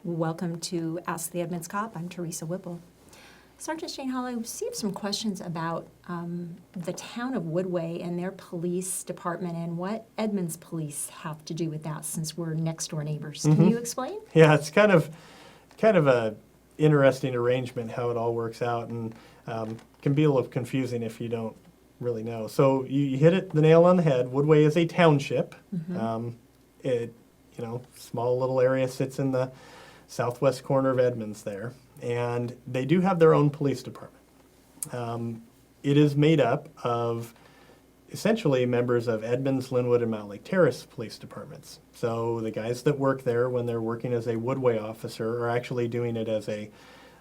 Welcome to Ask the Edmonds Cop. I'm Teresa Whipple. Sergeant Shane Hawley, we received some questions about the Town of Woodway and their police department and what Edmonds police have to do with that since we're next door neighbors. Can you explain? Yeah, it's kind of a interesting arrangement how it all works out, and can be a little confusing if you don't really know. So you hit the nail on the head. Woodway is a township. Small little area sits in the southwest corner of Edmonds there, and they do have their own police department. It is made up of essentially members of Edmonds, Linwood, and Mount Lake Terrace police departments. So the guys that work there when they're working as a Woodway officer are actually doing it as I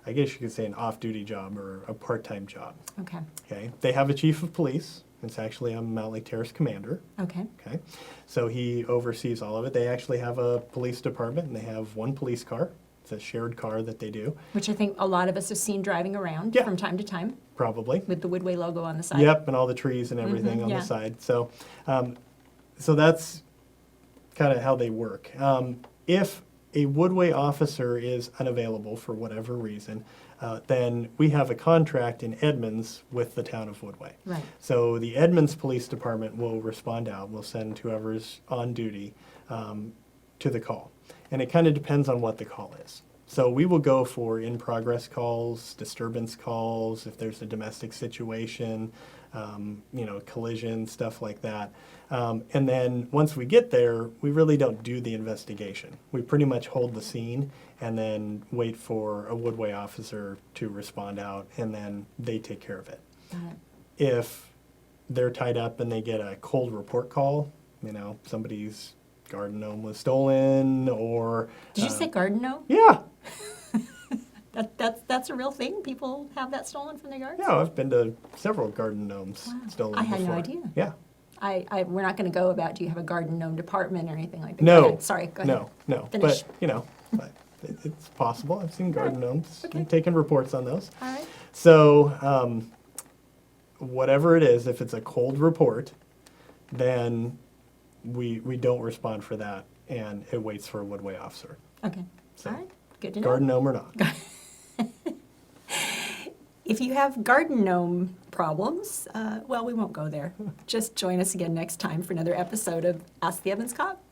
guess you could say an off-duty job or a part-time job. Okay. Okay. They have a chief of police. It's actually a Mount Lake Terrace commander. Okay. Okay. So he oversees all of it. They actually have a police department, and they have one police car. It's a shared car that they do. Which I think a lot of us have seen driving around from time to time. Probably. With the Woodway logo on the side. Yep, and all the trees and everything on the side. So, so that's kind of how they work. If a Woodway officer is unavailable for whatever reason, then we have a contract in Edmonds with the Town of Woodway. Right. So the Edmonds Police Department will respond out. We'll send whoever's on duty to the call. And it kind of depends on what the call is. So we will go for in-progress calls, disturbance calls, if there's a domestic situation, collision, stuff like that. And then once we get there, we really don't do the investigation. We pretty much hold the scene and then wait for a Woodway officer to respond out, and then they take care of it. If they're tied up and they get a cold report call, somebody's garden gnome was stolen, or... Did you say garden gnome? Yeah. That's a real thing? People have that stolen from their yards? Yeah, I've been to several garden gnomes stolen I had before. no idea. Yeah. We're not going to go about do you have a garden gnome department or anything like that. No. Go ahead. Sorry, go ahead. No. Finish. But, it's possible. I've seen garden gnomes. Okay. I've taken reports on those. All right. So whatever it is, if it's a cold report, then we don't respond for that, and it waits for a Woodway officer. Okay. So, all right. Good to know. garden gnome or not. If you have garden gnome problems, we won't go there. Just join us again next time for another episode of Ask the Edmonds Cop.